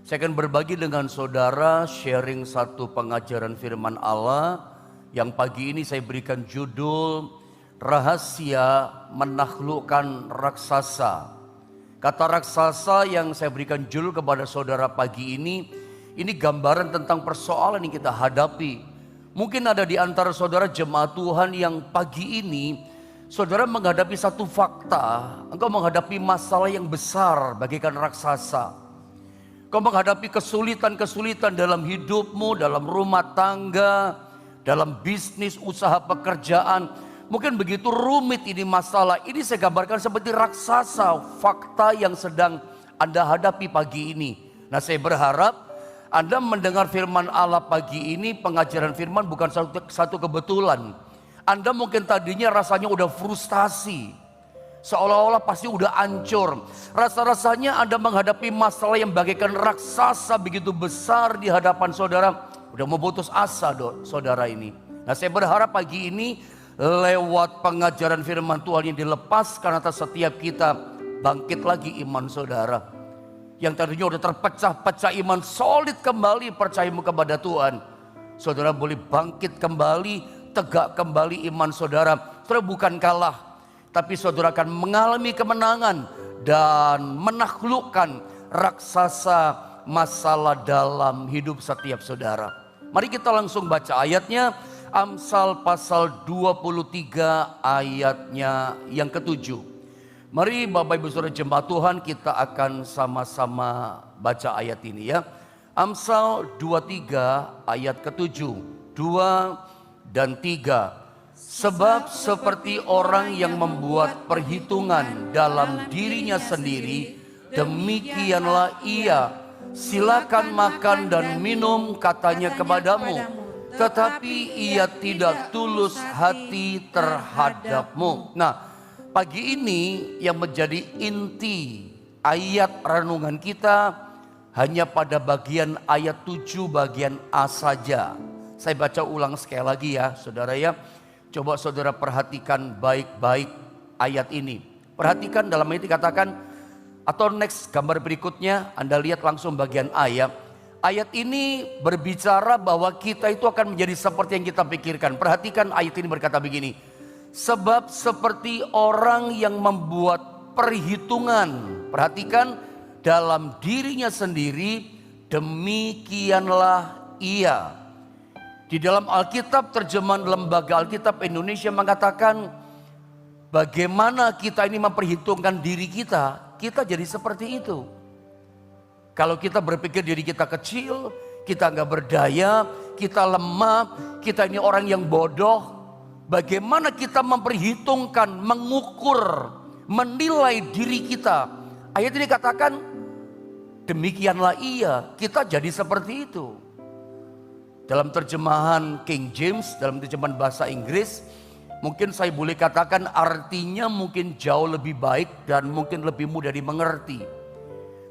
Saya akan berbagi dengan saudara sharing satu pengajaran firman Allah yang pagi ini saya berikan judul Rahasia Menaklukkan Raksasa. Kata raksasa yang saya berikan judul kepada saudara pagi ini gambaran tentang persoalan yang kita hadapi. Mungkin ada di antara saudara jemaat Tuhan yang pagi ini saudara menghadapi satu fakta, engkau menghadapi masalah yang besar bagaikan raksasa. Kau menghadapi kesulitan-kesulitan dalam hidupmu, dalam rumah tangga, dalam bisnis, usaha, pekerjaan. Mungkin begitu rumit ini masalah. Ini saya gambarkan seperti raksasa, fakta yang sedang Anda hadapi pagi ini. Nah, saya berharap Anda mendengar firman Allah pagi ini, pengajaran firman bukan satu kebetulan. Anda mungkin tadinya rasanya udah frustasi. Seolah-olah pasti udah hancur. Rasa-rasanya Anda menghadapi masalah yang bagaikan raksasa begitu besar di hadapan saudara. Udah mau putus asa saudara ini. Nah, saya berharap pagi ini lewat pengajaran firman Tuhan yang dilepaskan atas setiap kita, bangkit lagi iman saudara. Yang tadinya udah terpecah-pecah iman, solid kembali percayamu kepada Tuhan. Saudara boleh bangkit kembali, tegak kembali iman saudara. Saudara bukan kalah, tapi saudara akan mengalami kemenangan dan menaklukkan raksasa masalah dalam hidup setiap saudara. Mari kita langsung baca ayatnya. Amsal pasal 23 ayatnya yang ke-7. Mari Bapak Ibu Saudara jemaat Tuhan, kita akan sama-sama baca ayat ini ya. Amsal 23 ayat ke-7, 2 dan 3. Sebab seperti orang yang membuat perhitungan dalam dirinya sendiri, demikianlah ia. Silakan makan dan minum, katanya kepadamu, tetapi ia tidak tulus hati terhadapmu. Nah, pagi ini yang menjadi inti ayat renungan kita hanya pada bagian ayat 7 bagian A saja. Saya baca ulang sekali lagi ya saudara ya. Coba saudara perhatikan baik-baik ayat ini. Perhatikan dalam ayat dikatakan, atau next gambar berikutnya Anda lihat langsung bagian ayat. Ayat ini berbicara bahwa kita itu akan menjadi seperti yang kita pikirkan. Perhatikan ayat ini berkata begini. Sebab seperti orang yang membuat perhitungan. Perhatikan, dalam dirinya sendiri, demikianlah ia. Di dalam Alkitab, terjemahan Lembaga Alkitab Indonesia mengatakan, bagaimana kita ini memperhitungkan diri kita, kita jadi seperti itu. Kalau kita berpikir diri kita kecil, kita nggak berdaya, kita lemah, kita ini orang yang bodoh. Bagaimana kita memperhitungkan, mengukur, menilai diri kita. Ayat ini katakan, demikianlah ia, kita jadi seperti itu. Dalam terjemahan King James, dalam terjemahan bahasa Inggris, mungkin saya boleh katakan artinya mungkin jauh lebih baik dan mungkin lebih mudah dimengerti.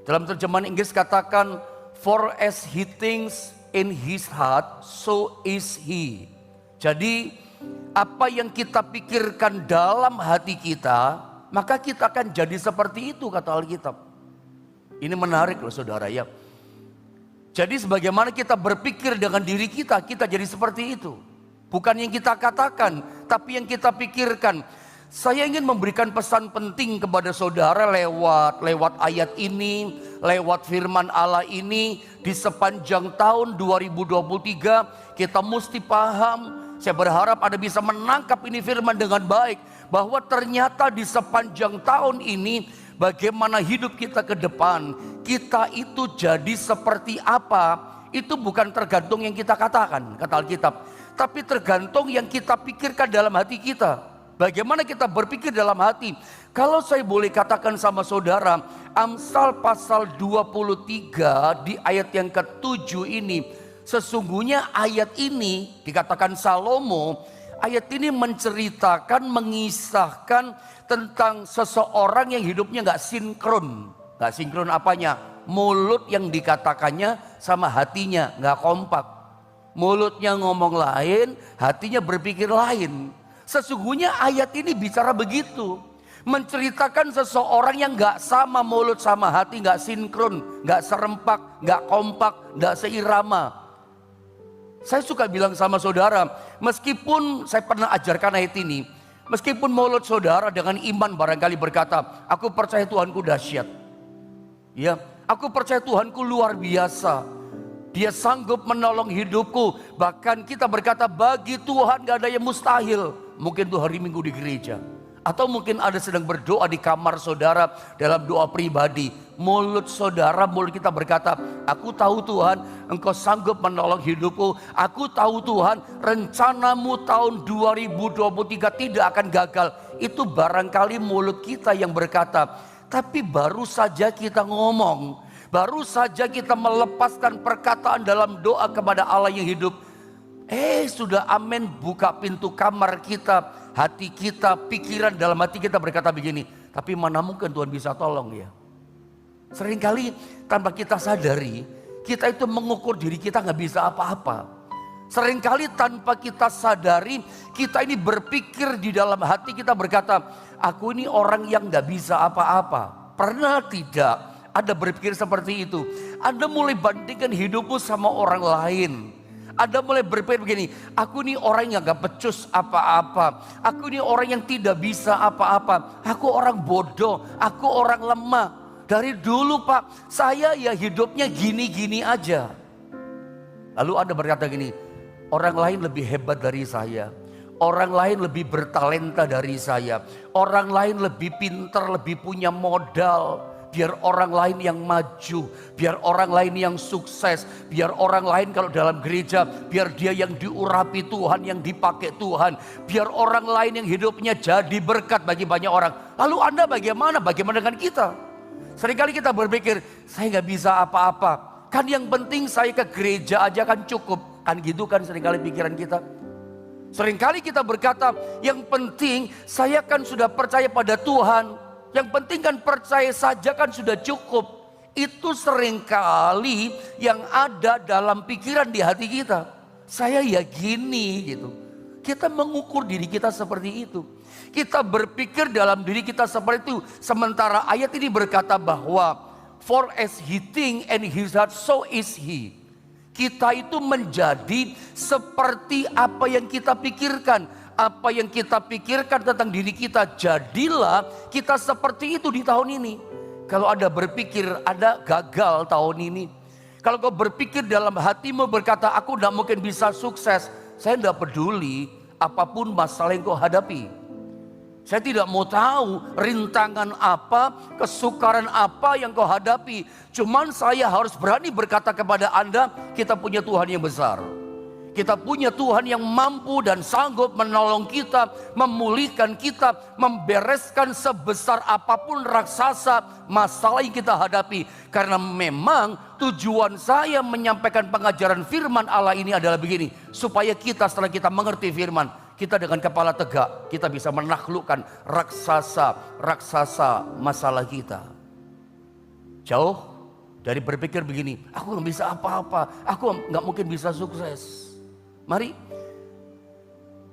Dalam terjemahan Inggris katakan, for as he thinks in his heart, so is he. Jadi apa yang kita pikirkan dalam hati kita, maka kita akan jadi seperti itu, kata Alkitab. Ini menarik loh saudara ya. Jadi sebagaimana kita berpikir dengan diri kita, kita jadi seperti itu. Bukan yang kita katakan, tapi yang kita pikirkan. Saya ingin memberikan pesan penting kepada saudara lewat ayat ini, lewat firman Allah ini. Di sepanjang tahun 2023 kita mesti paham. Saya berharap Anda bisa menangkap ini firman dengan baik. Bahwa ternyata di sepanjang tahun ini, bagaimana hidup kita ke depan, kita itu jadi seperti apa, itu bukan tergantung yang kita katakan, kata Alkitab. Tapi tergantung yang kita pikirkan dalam hati kita. Bagaimana kita berpikir dalam hati. Kalau saya boleh katakan sama saudara, Amsal pasal 23 di ayat yang ke-7 ini, sesungguhnya ayat ini dikatakan Salomo, ayat ini menceritakan, mengisahkan tentang seseorang yang hidupnya gak sinkron. Gak sinkron apanya? Mulut yang dikatakannya sama hatinya gak kompak. Mulutnya ngomong lain, hatinya berpikir lain. Sesungguhnya ayat ini bicara begitu. menceritakan seseorang yang gak sama mulut sama hati, gak sinkron, gak serempak, gak kompak, gak seirama. Saya suka bilang sama saudara, meskipun saya pernah ajarkan ayat ini, meskipun mulut saudara dengan iman barangkali berkata, aku percaya Tuhanku dahsyat. Ya, aku percaya Tuhanku luar biasa. Dia sanggup menolong hidupku. Bahkan kita berkata, bagi Tuhan gak ada yang mustahil. Mungkin itu hari Minggu di gereja. Atau mungkin ada sedang berdoa di kamar saudara dalam doa pribadi. Mulut saudara, mulut kita berkata, aku tahu Tuhan, Engkau sanggup menolong hidupku. Aku tahu Tuhan, rencanamu tahun 2023 tidak akan gagal. Itu barangkali mulut kita yang berkata. Tapi baru saja kita ngomong, baru saja kita melepaskan perkataan dalam doa kepada Allah yang hidup. Sudah amin, buka pintu kamar kita, hati kita, pikiran dalam hati kita berkata begini, tapi mana mungkin Tuhan bisa tolong ya. Seringkali tanpa kita sadari, kita itu mengukur diri kita gak bisa apa-apa. Seringkali tanpa kita sadari, kita ini berpikir di dalam hati kita berkata, aku ini orang yang gak bisa apa-apa. Pernah tidak Anda berpikir seperti itu? Anda mulai bandingkan hidupmu sama orang lain. Anda mulai berpikir begini, aku ini orang yang gak becus apa-apa. Aku ini orang yang tidak bisa apa-apa. Aku orang bodoh, aku orang lemah. Dari dulu Pak, saya ya hidupnya gini-gini aja. Lalu Anda berkata gini, orang lain lebih hebat dari saya. Orang lain lebih bertalenta dari saya. Orang lain lebih pintar, lebih punya modal. Biar orang lain yang maju, biar orang lain yang sukses, biar orang lain kalau dalam gereja, biar dia yang diurapi Tuhan, yang dipakai Tuhan. Biar orang lain yang hidupnya jadi berkat bagi banyak orang. Lalu Anda bagaimana? Bagaimana dengan kita? Seringkali kita berpikir, saya gak bisa apa-apa. Kan yang penting saya ke gereja aja kan cukup. Kan gitu kan seringkali pikiran kita. Seringkali kita berkata, yang penting saya kan sudah percaya pada Tuhan. Yang penting kan percaya saja kan sudah cukup. Itu seringkali yang ada dalam pikiran di hati kita. Saya ya gini gitu. Kita mengukur diri kita seperti itu. Kita berpikir dalam diri kita seperti itu. Sementara ayat ini berkata bahwa for as he think and his heart so is he. Kita itu menjadi seperti apa yang kita pikirkan. Apa yang kita pikirkan tentang diri kita, jadilah kita seperti itu di tahun ini. Kalau Anda berpikir Anda gagal tahun ini, kalau kau berpikir dalam hatimu berkata aku tidak mungkin bisa sukses, saya tidak peduli apapun masalah yang kau hadapi. Saya tidak mau tahu rintangan apa, kesukaran apa yang kau hadapi. Cuman saya harus berani berkata kepada Anda, kita punya Tuhan yang besar. Kita punya Tuhan yang mampu dan sanggup menolong kita, memulihkan kita, membereskan sebesar apapun raksasa masalah yang kita hadapi. Karena memang tujuan saya menyampaikan pengajaran firman Allah ini adalah begini. Supaya kita setelah kita mengerti firman, kita dengan kepala tegak, kita bisa menaklukkan raksasa masalah kita. Jauh dari berpikir begini, aku gak bisa apa-apa, aku gak mungkin bisa sukses. Mari,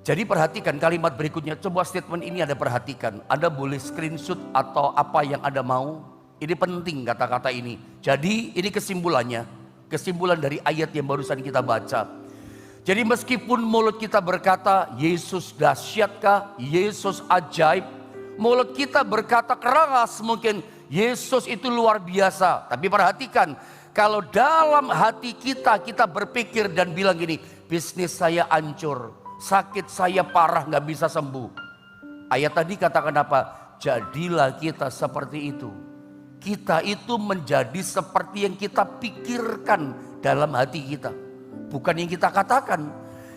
jadi perhatikan kalimat berikutnya. Coba statement ini Anda perhatikan. Anda boleh screenshot atau apa yang Anda mau. Ini penting kata-kata ini. Jadi ini kesimpulannya. Kesimpulan dari ayat yang barusan kita baca. Jadi meskipun mulut kita berkata, Yesus dahsyatkah? Yesus ajaib. Mulut kita berkata keras mungkin, Yesus itu luar biasa. Tapi perhatikan, kalau dalam hati kita berpikir dan bilang gini, bisnis saya hancur, sakit saya parah gak bisa sembuh. Ayat tadi katakan apa? Jadilah kita seperti itu. Kita itu menjadi seperti yang kita pikirkan dalam hati kita, bukan yang kita katakan.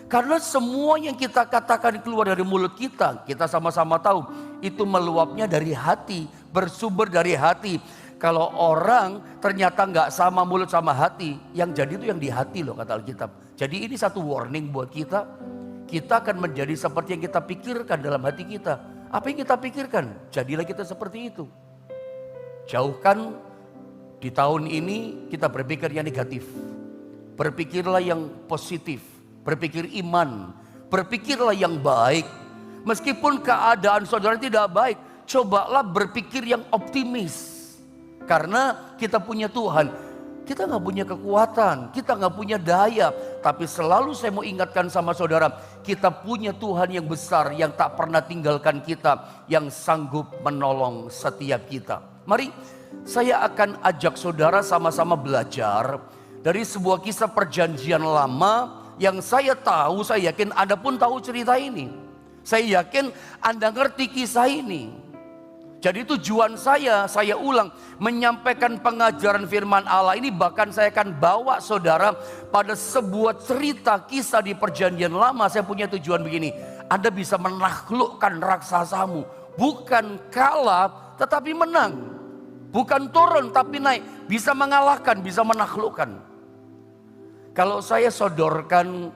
Karena semua yang kita katakan keluar dari mulut kita, kita sama-sama tahu itu meluapnya dari hati, bersumber dari hati. Kalau orang ternyata nggak sama mulut sama hati, yang jadi itu yang di hati loh kata Alkitab. Jadi ini satu warning buat kita. Kita akan menjadi seperti yang kita pikirkan dalam hati kita. Apa yang kita pikirkan, jadilah kita seperti itu. Jauhkan di tahun ini kita berpikir yang negatif. Berpikirlah yang positif, berpikir iman, berpikirlah yang baik. Meskipun keadaan saudara tidak baik, cobalah berpikir yang optimis. Karena kita punya Tuhan, kita nggak punya kekuatan, kita nggak punya daya. Tapi selalu saya mau ingatkan sama saudara, kita punya Tuhan yang besar, yang tak pernah tinggalkan kita, yang sanggup menolong setiap kita. Mari saya akan ajak saudara sama-sama belajar dari sebuah kisah perjanjian lama yang saya tahu, saya yakin Anda pun tahu cerita ini. Saya yakin Anda ngerti kisah ini. Jadi tujuan saya ulang, menyampaikan pengajaran firman Allah ini, bahkan saya akan bawa saudara pada sebuah cerita kisah di perjanjian lama. Saya punya tujuan begini, Anda bisa menaklukkan raksasamu, bukan kalah tetapi menang, bukan turun tapi naik, bisa mengalahkan, bisa menaklukkan. Kalau saya sodorkan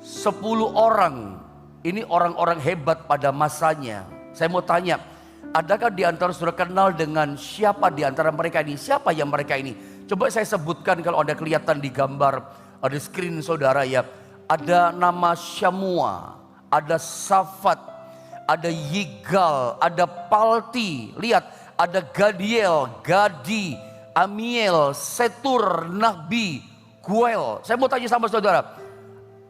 10 orang, ini orang-orang hebat pada masanya, saya mau tanya, adakah di antara saudara kenal dengan siapa di antara mereka ini? Siapa yang mereka ini? Coba saya sebutkan kalau ada kelihatan di gambar, ada screen saudara ya. Ada nama Syamua, ada Safat, ada Yigal, ada Palti. Lihat, ada Gadiel, Gadi, Amiel, Setur, Nahbi, Guel. Saya mau tanya sama saudara,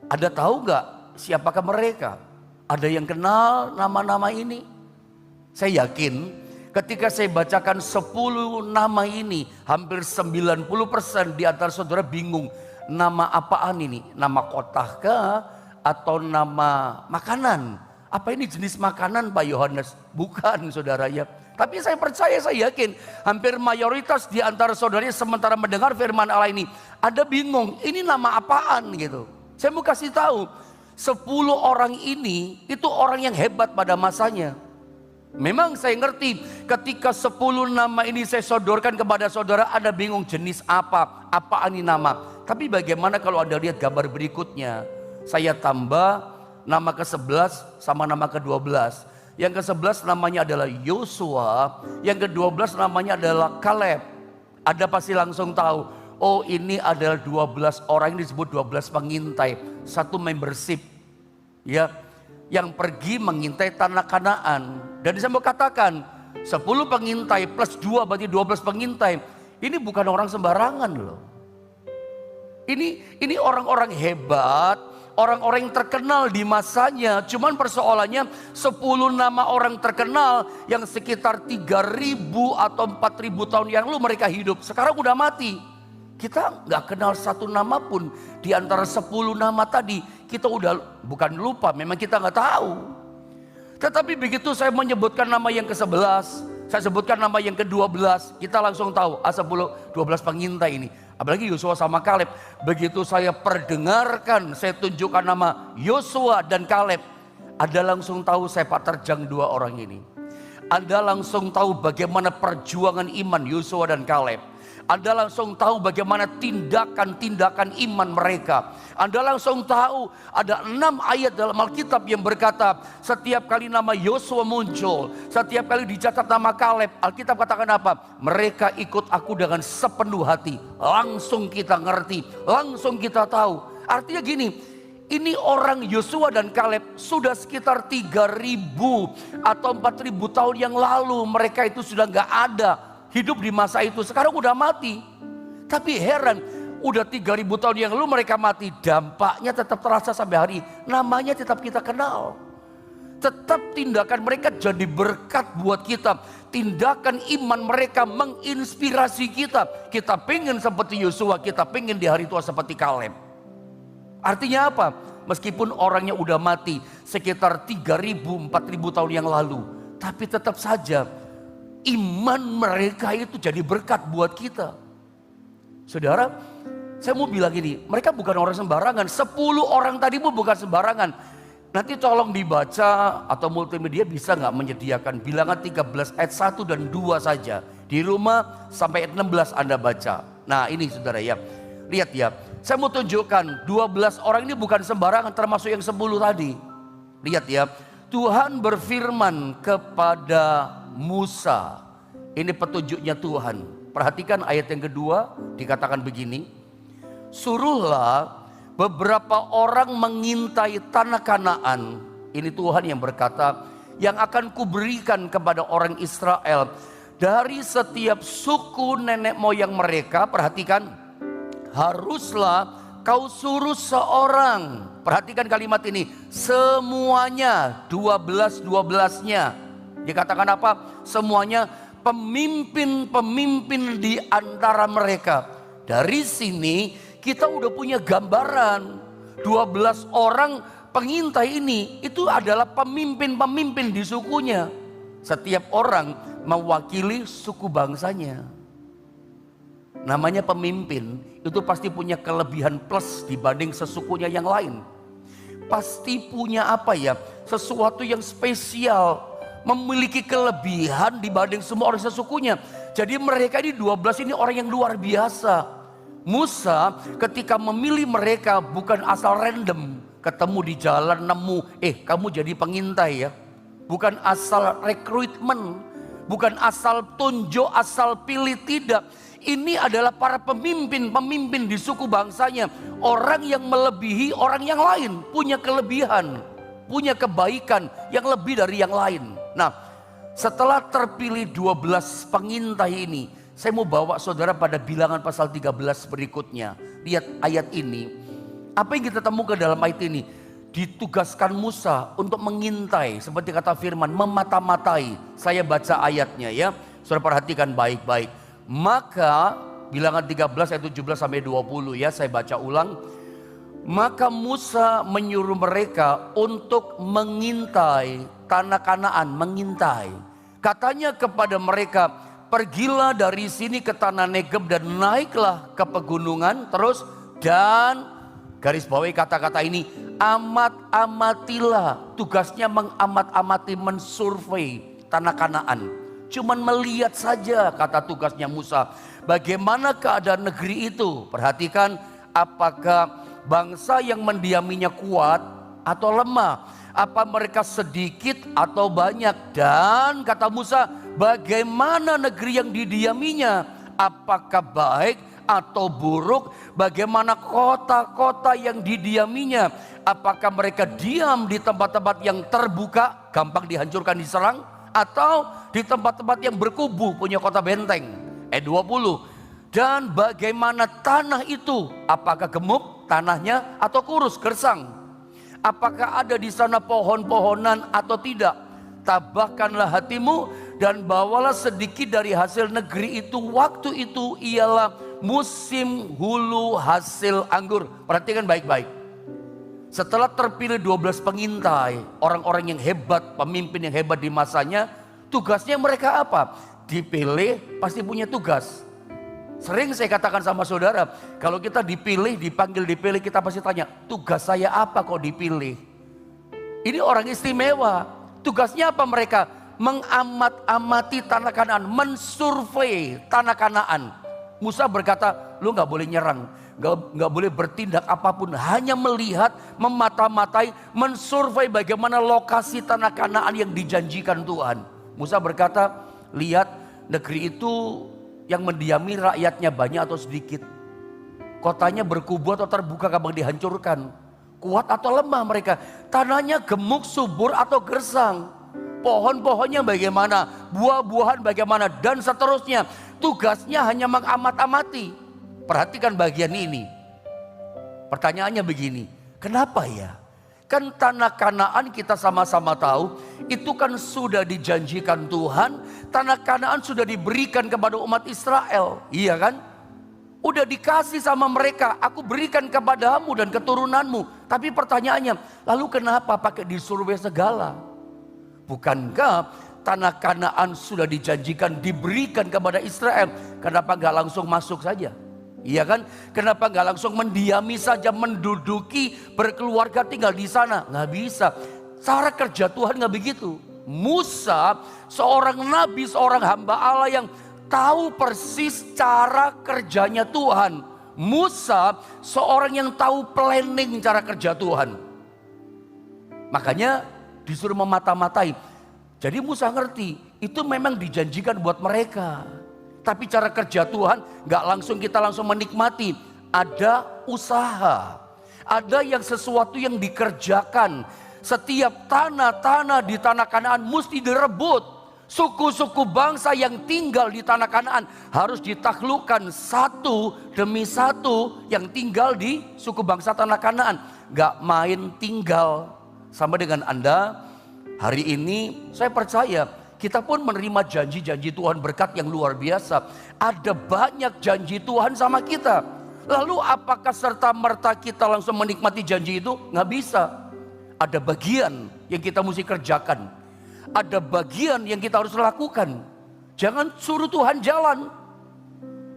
ada tahu nggak siapakah mereka? Ada yang kenal nama-nama ini? Saya yakin ketika saya bacakan 10 nama ini, hampir 90% di antara saudara bingung. Nama apaan ini? Nama kota kah? Atau nama makanan? Apa ini jenis makanan Pak Yohanes? Bukan saudara ya. Tapi saya percaya, saya yakin hampir mayoritas di antara saudaranya sementara mendengar firman Allah ini, ada bingung, ini nama apaan gitu. Saya mau kasih tahu, 10 orang ini itu orang yang hebat pada masanya. Memang saya ngerti ketika 10 nama ini saya sodorkan kepada saudara, Anda bingung jenis apa, apaan ini nama. Tapi bagaimana kalau Anda lihat gambar berikutnya, saya tambah nama ke-11 sama nama ke-12. Yang ke-11 namanya adalah Yosua, yang ke-12 namanya adalah Kaleb. Anda pasti langsung tahu, oh ini adalah 12 orang, ini disebut 12 pengintai, satu membership ya, yang pergi mengintai tanah Kanaan. Dan saya mau katakan 10 pengintai plus 2 berarti 12 pengintai. Ini bukan orang sembarangan loh. Ini orang-orang hebat, orang-orang yang terkenal di masanya. Cuman persoalannya 10 nama orang terkenal yang sekitar 3.000 atau 4.000 tahun yang lalu mereka hidup, sekarang udah mati. Kita nggak kenal satu nama pun di antara 10 nama tadi. Kita udah bukan lupa, memang kita nggak tahu. Tetapi begitu saya menyebutkan nama yang ke-11, saya sebutkan nama yang ke-12, kita langsung tahu 10, 12 pengintai ini. Apalagi Yosua sama Kaleb. Begitu saya perdengarkan, saya tunjukkan nama Yosua dan Kaleb, Anda langsung tahu sepak terjang 2 orang ini. Anda langsung tahu bagaimana perjuangan iman Yosua dan Kaleb. Anda langsung tahu bagaimana tindakan-tindakan iman mereka. Anda langsung tahu ada 6 ayat dalam Alkitab yang berkata, setiap kali nama Yosua muncul, setiap kali dicatat nama Kaleb, Alkitab katakan apa? Mereka ikut aku dengan sepenuh hati. Langsung kita ngerti, langsung kita tahu. Artinya gini, ini orang Yosua dan Kaleb sudah sekitar 3.000 atau 4.000 tahun yang lalu. Mereka itu sudah gak ada hidup di masa itu, sekarang udah mati. Tapi heran, udah 3.000 tahun yang lalu mereka mati, dampaknya tetap terasa sampai hari. Namanya tetap kita kenal. Tetap tindakan mereka jadi berkat buat kita. Tindakan iman mereka menginspirasi kita. Kita pengen seperti Yosua, kita pengen di hari tua seperti Kaleb. Artinya apa? Meskipun orangnya udah mati sekitar 3.000, 4.000 tahun yang lalu, tapi tetap saja iman mereka itu jadi berkat buat kita. Saudara, saya mau bilang ini, mereka bukan orang sembarangan. 10 orang tadi pun bukan sembarangan. Nanti tolong dibaca atau multimedia bisa nggak menyediakan bilangan 13 ayat 1 dan 2 saja. Di rumah sampai ayat 16 Anda baca. Nah ini saudara ya, lihat ya. Saya mau tunjukkan 12 orang ini bukan sembarangan, termasuk yang 10 tadi. Lihat ya, Tuhan berfirman kepada Musa. Ini petunjuknya Tuhan. Perhatikan ayat yang kedua, dikatakan begini. Suruhlah beberapa orang mengintai tanah Kanaan. Ini Tuhan yang berkata, yang akan kuberikan kepada orang Israel. Dari setiap suku nenek moyang mereka, perhatikan, haruslah kau suruh seorang. Perhatikan kalimat ini, semuanya, 12-12-nya. Dikatakan apa? Semuanya pemimpin-pemimpin di antara mereka. Dari sini kita udah punya gambaran 12 orang pengintai ini itu adalah pemimpin-pemimpin di sukunya. Setiap orang mewakili suku bangsanya. Namanya pemimpin itu pasti punya kelebihan plus dibanding sesukunya yang lain. Pasti punya apa ya? Sesuatu yang spesial, memiliki kelebihan dibanding semua orang sesukunya. Jadi mereka ini 12 ini orang yang luar biasa. Musa ketika memilih mereka bukan asal random, ketemu di jalan nemu, kamu jadi pengintai ya. Bukan asal rekrutmen, bukan asal tunjuk, asal pilih, tidak. Ini adalah para pemimpin di suku bangsanya. Orang yang melebihi orang yang lain, punya kelebihan, punya kebaikan yang lebih dari yang lain. Nah, setelah terpilih 12 pengintai ini, saya mau bawa saudara pada Bilangan pasal 13 berikutnya. Lihat ayat ini. Apa yang kita temukan dalam ayat ini? Ditugaskan Musa untuk mengintai, seperti kata firman, memata-matai. Saya baca ayatnya ya. Saudara perhatikan baik-baik. Maka Bilangan 13 ayat 17 sampai 20 ya, saya baca ulang. Maka Musa menyuruh mereka untuk mengintai tanah Kanaan, mengintai. Katanya kepada mereka, pergilah dari sini ke tanah Negeb dan naiklah ke pegunungan. Terus, dan garis bawahi kata-kata ini, amat-amatilah. Tugasnya mengamat-amati, mensurvei tanah Kanaan. Cuman melihat saja, kata tugasnya Musa. Bagaimana keadaan negeri itu? Perhatikan, apakah bangsa yang mendiaminya kuat atau lemah? Apa mereka sedikit atau banyak? Dan kata Musa, bagaimana negeri yang didiaminya? Apakah baik atau buruk? Bagaimana kota-kota yang didiaminya? Apakah mereka diam di tempat-tempat yang terbuka, gampang dihancurkan, diserang? Atau di tempat-tempat yang berkubu, punya kota benteng? 20. Dan bagaimana tanah itu? Apakah gemuk tanahnya atau kurus, gersang? Apakah ada di sana pohon-pohonan atau tidak? Tabahkanlah hatimu dan bawalah sedikit dari hasil negeri itu. Waktu itu ialah musim hulu hasil anggur. Perhatikan baik-baik. Setelah terpilih 12 pengintai, orang-orang yang hebat, pemimpin yang hebat di masanya, tugasnya mereka apa? Dipilih pasti punya tugas. Sering saya katakan sama saudara, kalau kita dipilih, dipanggil dipilih, kita pasti tanya, tugas saya apa kok dipilih? Ini orang istimewa. Tugasnya apa mereka? Mengamat-amati tanah Kanaan, mensurvei tanah Kanaan. Musa berkata, lu gak boleh nyerang, gak boleh bertindak apapun, hanya melihat, memata-matai, mensurvei bagaimana lokasi tanah Kanaan yang dijanjikan Tuhan. Musa berkata, lihat negeri itu yang mendiami rakyatnya banyak atau sedikit, kotanya berkubu atau terbuka, gampang dihancurkan, kuat atau lemah mereka, tanahnya gemuk, subur atau gersang, pohon-pohonnya bagaimana, buah-buahan bagaimana, dan seterusnya. Tugasnya hanya mengamat-amati. Perhatikan bagian ini. Pertanyaannya begini, kenapa ya? Kan tanah Kanaan kita sama-sama tahu, itu kan sudah dijanjikan Tuhan. Tanah Kanaan sudah diberikan kepada umat Israel, iya kan? Udah dikasih sama mereka, aku berikan kepadamu dan keturunanmu. Tapi pertanyaannya, lalu kenapa pakai disurvei segala? Bukankah tanah Kanaan sudah dijanjikan diberikan kepada Israel? Kenapa gak langsung masuk saja? Iya kan? Kenapa gak langsung mendiami saja, menduduki, berkeluarga, tinggal di sana? Gak bisa. Cara kerja Tuhan gak begitu. Musa seorang nabi, seorang hamba Allah yang tahu persis cara kerjanya Tuhan. Musa seorang yang tahu planning cara kerja Tuhan. Makanya disuruh memata-matai. Jadi Musa ngerti, itu memang dijanjikan buat mereka. Tapi cara kerja Tuhan gak langsung kita langsung menikmati. Ada usaha, ada yang sesuatu yang dikerjakan Setiap tanah-tanah di tanah Kanaan mesti direbut. Suku-suku bangsa yang tinggal di tanah Kanaan harus ditaklukkan satu demi satu yang tinggal di suku bangsa tanah Kanaan. Gak main tinggal. Sama dengan Anda, hari ini saya percaya kita pun menerima janji-janji Tuhan, berkat yang luar biasa. Ada banyak janji Tuhan sama kita. Lalu apakah serta-merta kita langsung menikmati janji itu? Gak bisa. Ada bagian yang kita mesti kerjakan. Ada bagian yang kita harus lakukan. Jangan suruh Tuhan jalan.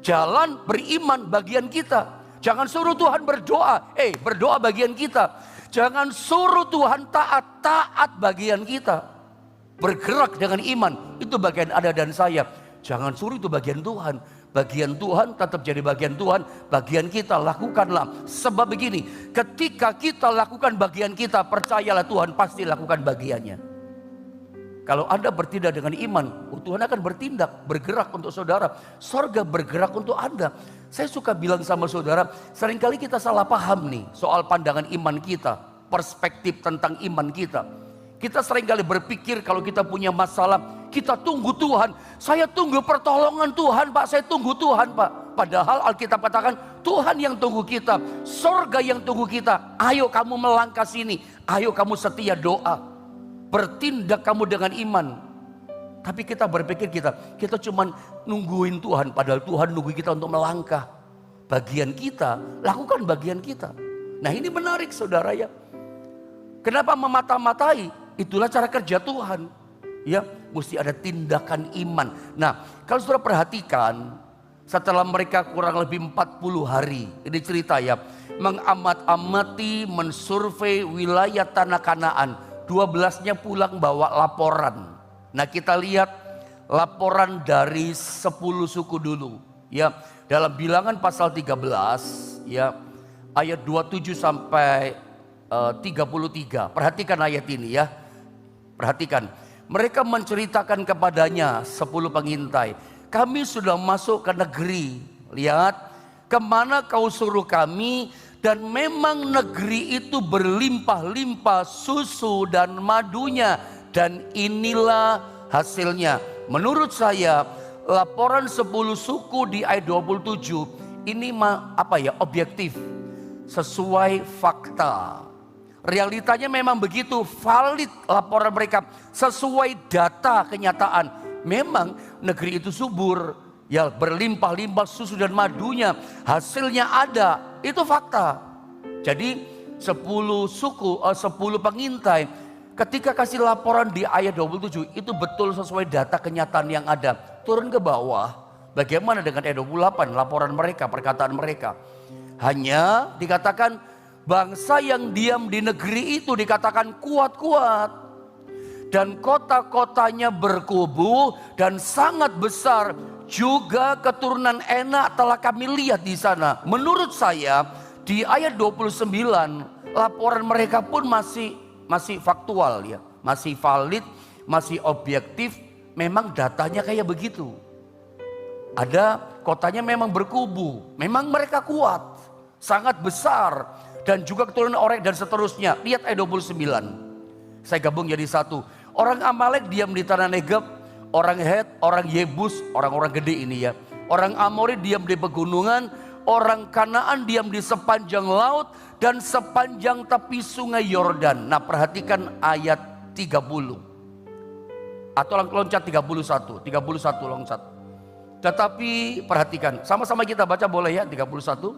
Jalan beriman bagian kita. Jangan suruh Tuhan berdoa. Berdoa bagian kita. Jangan suruh Tuhan taat. Taat bagian kita. Bergerak dengan iman. Itu bagian Anda dan saya. Jangan suruh itu bagian Tuhan. Bagian Tuhan tetap jadi bagian Tuhan. Bagian kita lakukanlah. Sebab begini, ketika kita lakukan bagian kita, percayalah Tuhan pasti lakukan bagiannya. Kalau Anda bertindak dengan iman, Tuhan akan bertindak, bergerak untuk saudara. Sorga bergerak untuk Anda. Saya suka bilang sama saudara, seringkali kita salah paham nih soal pandangan iman kita, perspektif tentang iman kita. Kita seringkali berpikir kalau kita punya masalah, kita tunggu Tuhan. Saya tunggu pertolongan Tuhan, Pak. Saya tunggu Tuhan, Pak. Padahal Alkitab katakan, Tuhan yang tunggu kita, sorga yang tunggu kita. Ayo kamu melangkah sini, ayo kamu setia doa. Bertindak kamu dengan iman. Tapi kita berpikir kita cuma nungguin Tuhan. Padahal Tuhan nunggu kita untuk melangkah. Bagian kita, lakukan bagian kita. Nah ini menarik saudara ya. Kenapa memata-matai? Itulah cara kerja Tuhan. Ya, mesti ada tindakan iman. Nah kalau saudara perhatikan, setelah mereka kurang lebih 40 hari. Ini cerita ya. Mengamat-amati, mensurvei wilayah tanah Kanaan. 12-nya pulang bawa laporan. Nah kita lihat laporan dari 10 suku dulu. Ya, dalam Bilangan pasal 13 ya, ayat 27 sampai 33. Perhatikan ayat ini ya. Perhatikan. Mereka menceritakan kepadanya 10 pengintai. Kami sudah masuk ke negeri. Lihat, kemana kau suruh kami? Dan memang negeri itu berlimpah-limpah susu dan madunya. Dan inilah hasilnya. Menurut saya laporan 10 suku di ayat 27 ini objektif. Sesuai fakta. Realitanya memang begitu, valid laporan mereka. Sesuai data kenyataan. Memang negeri itu subur. Ya berlimpah-limpah susu dan madunya. Hasilnya ada. Itu fakta. Jadi 10 suku, 10 pengintai ketika kasih laporan di ayat 27 itu betul sesuai data kenyataan yang ada. Turun ke bawah. Bagaimana dengan ayat 28 laporan mereka, perkataan mereka. Hanya dikatakan bangsa yang diam di negeri itu dikatakan kuat-kuat. Dan kota-kotanya berkubu dan sangat besar. Juga keturunan enak telah kami lihat di sana. Menurut saya di ayat 29 laporan mereka pun masih faktual ya. Masih valid, masih objektif. Memang datanya kayak begitu. Ada kotanya memang berkubu. Memang mereka kuat. Sangat besar. Dan juga keturunan Orek dan seterusnya. Lihat ayat 29. Saya gabung jadi satu. Orang Amalek diam di tanah Negeb. Orang Het, orang Yebus, orang-orang gede ini ya. Orang Amori diam di pegunungan. Orang Kanaan diam di sepanjang laut. Dan sepanjang tepi sungai Yordan. Nah perhatikan ayat 30. Atau loncat 31. 31 loncat. Tetapi perhatikan. Sama-sama kita baca boleh ya 31.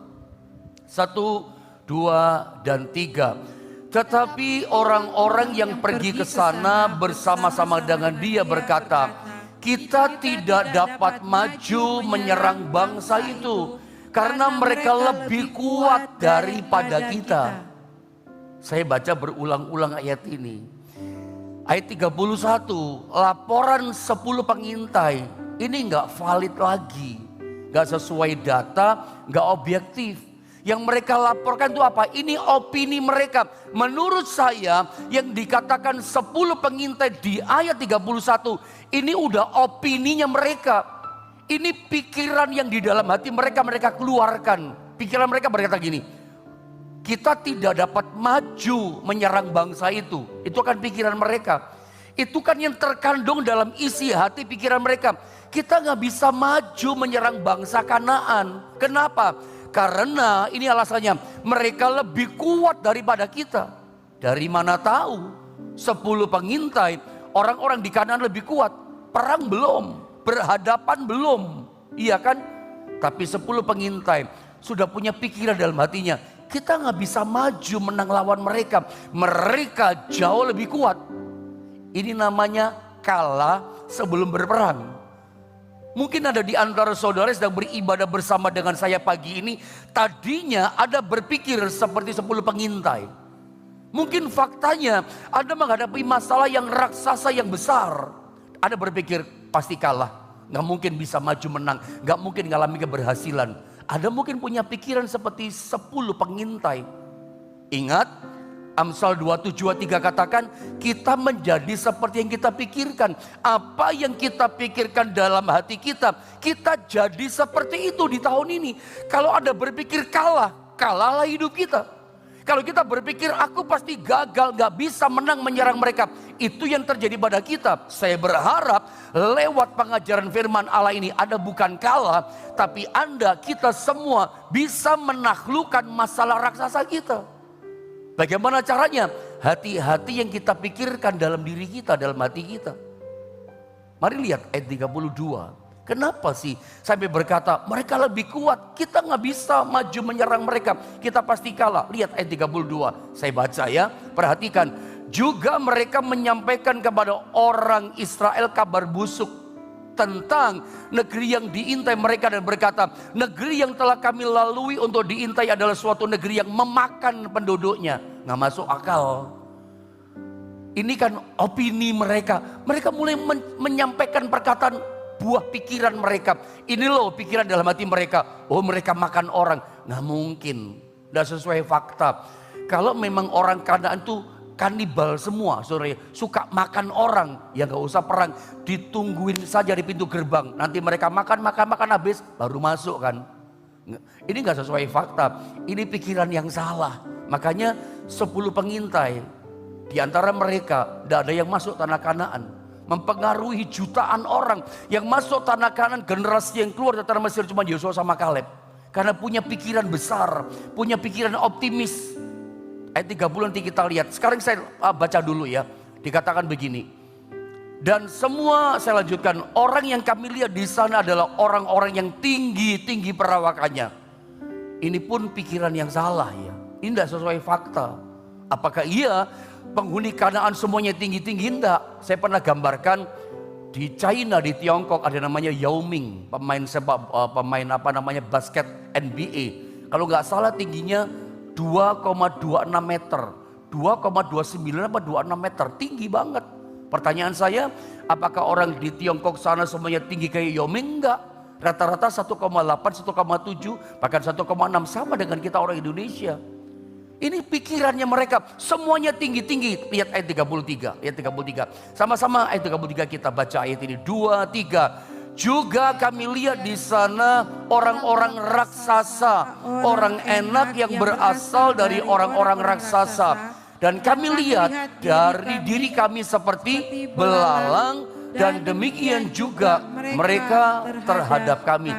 1, 2, dan 3. Tetapi orang-orang yang pergi ke sana bersama-sama dengan dia berkata, kita tidak dapat maju menyerang bangsa itu karena mereka lebih kuat daripada kita. Saya baca berulang-ulang ayat ini. Ayat 31, laporan 10 pengintai ini nggak valid lagi, nggak sesuai data, nggak objektif. Yang mereka laporkan itu apa? Ini opini mereka. Menurut saya yang dikatakan 10 pengintai di ayat 31 ini udah opininya mereka. Ini pikiran yang di dalam hati mereka keluarkan. Pikiran mereka berkata gini, kita tidak dapat maju menyerang bangsa itu. Itu kan pikiran mereka. Itu kan yang terkandung dalam isi hati pikiran mereka. Kita nggak bisa maju menyerang bangsa Kanaan. Kenapa? Karena ini alasannya, mereka lebih kuat daripada kita. Dari mana tahu? 10 pengintai, orang-orang di Kanaan lebih kuat. Perang belum, berhadapan belum. Iya kan? Tapi 10 pengintai sudah punya pikiran dalam hatinya. Kita nggak bisa maju menang lawan mereka. Mereka jauh lebih kuat. Ini namanya kalah sebelum berperang. Mungkin ada di antara saudara sedang beribadah bersama dengan saya pagi ini. Tadinya ada berpikir seperti 10 pengintai. Mungkin faktanya Anda menghadapi masalah yang raksasa yang besar. Anda berpikir pasti kalah. Gak mungkin bisa maju menang. Gak mungkin mengalami keberhasilan. Anda mungkin punya pikiran seperti 10 pengintai. Ingat, Amsal 27:3 katakan, kita menjadi seperti yang kita pikirkan. Apa yang kita pikirkan dalam hati kita, kita jadi seperti itu di tahun ini. Kalau Anda berpikir kalah, kalahlah hidup kita. Kalau kita berpikir aku pasti gagal, gak bisa menang menyerang mereka, itu yang terjadi pada kita. Saya berharap lewat pengajaran firman Allah ini, Anda bukan kalah, tapi Anda, kita semua bisa menaklukkan masalah raksasa kita. Bagaimana caranya? Hati-hati yang kita pikirkan dalam diri kita, dalam hati kita. Mari lihat ayat 32. Kenapa sih sampai berkata mereka lebih kuat, kita nggak bisa maju menyerang mereka, kita pasti kalah. Lihat ayat 32, saya baca ya, perhatikan. Juga mereka menyampaikan kepada orang Israel kabar busuk tentang negeri yang diintai mereka dan berkata, negeri yang telah kami lalui untuk diintai adalah suatu negeri yang memakan penduduknya. Nggak masuk akal. Ini kan opini mereka. Mereka mulai menyampaikan perkataan buah pikiran mereka. Ini loh pikiran dalam hati mereka. Oh, mereka makan orang. Nggak mungkin. Nggak sesuai fakta. Kalau memang orang Kanaan itu kanibal semua, sore suka makan orang, ya nggak usah perang, ditungguin saja di pintu gerbang. Nanti mereka makan habis baru masuk kan. Ini nggak sesuai fakta. Ini pikiran yang salah. Makanya 10 pengintai di antara mereka tidak ada yang masuk tanah Kanaan. Mempengaruhi jutaan orang yang masuk tanah Kanaan. Generasi yang keluar dari tanah Mesir cuma Yosua sama Kaleb. Karena punya pikiran besar, punya pikiran optimis. Ayat 30 nanti kita lihat. Sekarang saya baca dulu ya. Dikatakan begini. Dan semua, saya lanjutkan, orang yang kami lihat di sana adalah orang-orang yang tinggi perawakannya. Ini pun pikiran yang salah ya. Ini tidak sesuai fakta. Apakah iya penghuni Kanaan semuanya tinggi-tinggi? Tidak. Saya pernah gambarkan di China, di Tiongkok ada namanya Yao Ming, pemain basket NBA. Kalau nggak salah tingginya 2,26 meter, 2,29 apa 26 meter, tinggi banget. Pertanyaan saya, apakah orang di Tiongkok sana semuanya tinggi kayak Yao Ming? Enggak. Rata-rata 1,8, 1,7, bahkan 1,6, sama dengan kita orang Indonesia. Ini pikirannya mereka, semuanya tinggi-tinggi. Lihat ayat 33, ayat 33. Sama-sama ayat 33 kita baca ayat ini. 2, 3. Juga kami lihat di sana orang-orang raksasa, orang enak yang berasal dari orang-orang raksasa. Dan kami lihat dari diri kami seperti belalang, dan demikian juga mereka terhadap kami.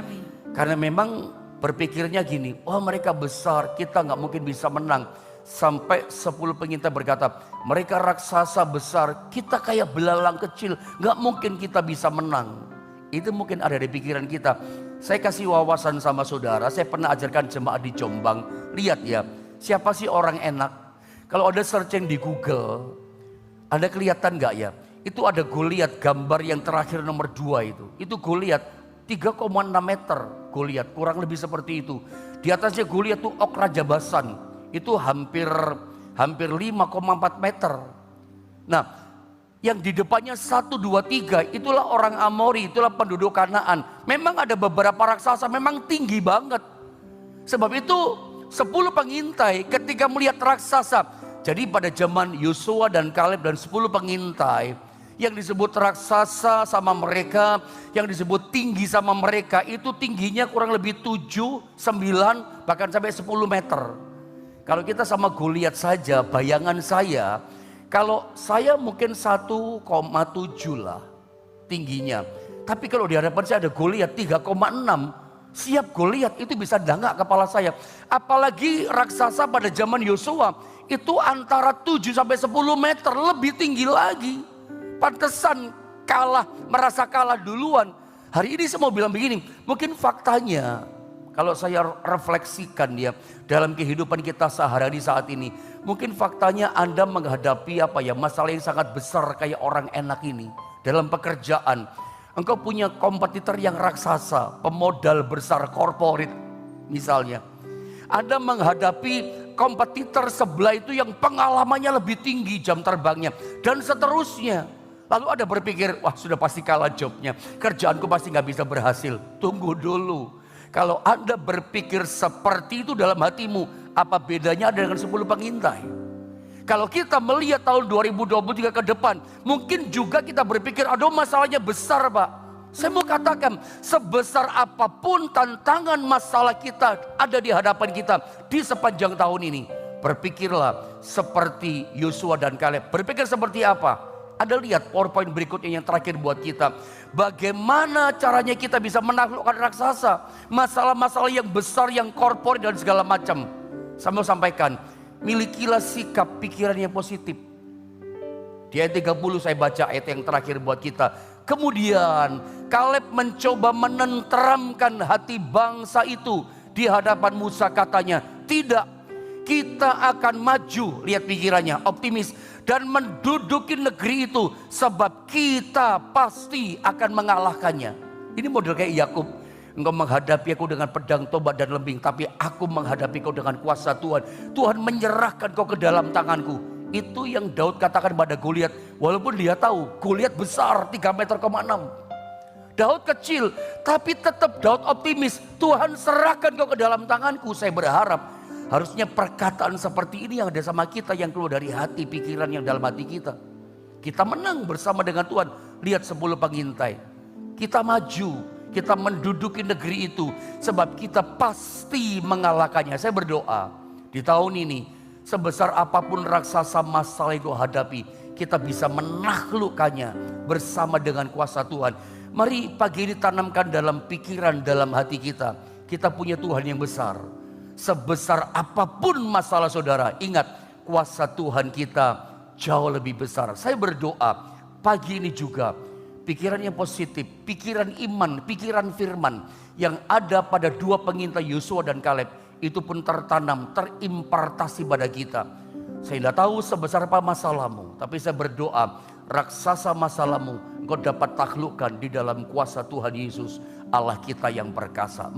Karena memang berpikirnya gini, oh mereka besar, kita nggak mungkin bisa menang. Sampai 10 pengintai berkata, mereka raksasa besar, kita kayak belalang kecil, nggak mungkin kita bisa menang. Itu mungkin ada di pikiran kita. Saya kasih wawasan sama saudara, saya pernah ajarkan jemaat di Jombang. Lihat ya, siapa sih orang enak? Kalau ada searching di Google, Anda kelihatan nggak ya? Itu ada Goliat, gambar yang terakhir nomor 2 itu. Itu Goliat 3,6 meter. Goliat kurang lebih seperti itu. Di atasnya Goliat tuh Ok Raja Basan. Itu hampir 5,4 meter. Nah, yang di depannya 1, 2, 3 itulah orang Amori, itulah penduduk Kanaan. Memang ada beberapa raksasa, memang tinggi banget. Sebab itu 10 pengintai ketika melihat raksasa. Jadi pada zaman Yosua dan Kaleb dan 10 pengintai, yang disebut raksasa sama mereka, yang disebut tinggi sama mereka, itu tingginya kurang lebih 7, 9, bahkan sampai 10 meter. Kalau kita sama Goliat saja, bayangan saya, kalau saya mungkin 1,7 lah tingginya. Tapi kalau di hadapan saya ada Goliat 3,6, siap Goliat itu bisa dangak kepala saya. Apalagi raksasa pada zaman Yosua itu antara 7 sampai 10 meter, lebih tinggi lagi. Pantesan kalah, merasa kalah duluan. Hari ini saya mau bilang begini, mungkin faktanya kalau saya refleksikan ya dalam kehidupan kita sehari-hari saat ini, mungkin faktanya Anda menghadapi masalah yang sangat besar kayak orang enak ini dalam pekerjaan. Engkau punya kompetitor yang raksasa, pemodal besar korporat misalnya. Anda menghadapi kompetitor sebelah itu yang pengalamannya lebih tinggi jam terbangnya dan seterusnya. Lalu Anda berpikir, wah sudah pasti kalah jobnya, kerjaanku pasti nggak bisa berhasil. Tunggu dulu. Kalau Anda berpikir seperti itu dalam hatimu, apa bedanya Anda dengan 10 pengintai? Kalau kita melihat tahun 2023 ke depan, mungkin juga kita berpikir, aduh masalahnya besar Pak. Saya mau katakan, sebesar apapun tantangan masalah kita ada di hadapan kita di sepanjang tahun ini, berpikirlah seperti Yosua dan Kaleb. Berpikir seperti apa? Anda lihat PowerPoint berikutnya yang terakhir buat kita. Bagaimana caranya kita bisa menaklukkan raksasa. Masalah-masalah yang besar, yang korporat dan segala macam. Saya mau sampaikan, milikilah sikap pikiran yang positif. Di ayat 30 saya baca ayat yang terakhir buat kita. Kemudian Kaleb mencoba menenteramkan hati bangsa itu di hadapan Musa, katanya, tidak, kita akan maju, lihat pikirannya, optimis, dan menduduki negeri itu sebab kita pasti akan mengalahkannya. Ini model kayak Yakub, engkau menghadapi aku dengan pedang, tobat dan lembing, tapi aku menghadapi kau dengan kuasa Tuhan. Tuhan menyerahkan kau ke dalam tanganku. Itu yang Daud katakan pada Goliat, walaupun dia tahu Goliat besar 3,6 meter. Daud kecil, tapi tetap Daud optimis. Tuhan serahkan kau ke dalam tanganku. Saya berharap harusnya perkataan seperti ini yang ada sama kita, yang keluar dari hati, pikiran yang dalam hati kita. Kita menang bersama dengan Tuhan. Lihat 10 pengintai. Kita maju, kita menduduki negeri itu sebab kita pasti mengalahkannya. Saya berdoa di tahun ini, sebesar apapun raksasa masalah yang kau hadapi, kita bisa menaklukkannya bersama dengan kuasa Tuhan. Mari pagi ini tanamkan dalam pikiran, dalam hati kita. Kita punya Tuhan yang besar. Sebesar apapun masalah saudara, ingat kuasa Tuhan kita jauh lebih besar. Saya berdoa pagi ini juga pikiran yang positif, pikiran iman, pikiran firman yang ada pada dua pengintai Yosua dan Kaleb itu pun tertanam, terimpartasi pada kita. Saya tidak tahu sebesar apa masalahmu, tapi saya berdoa raksasa masalahmu engkau dapat taklukkan di dalam kuasa Tuhan Yesus, Allah kita yang perkasa.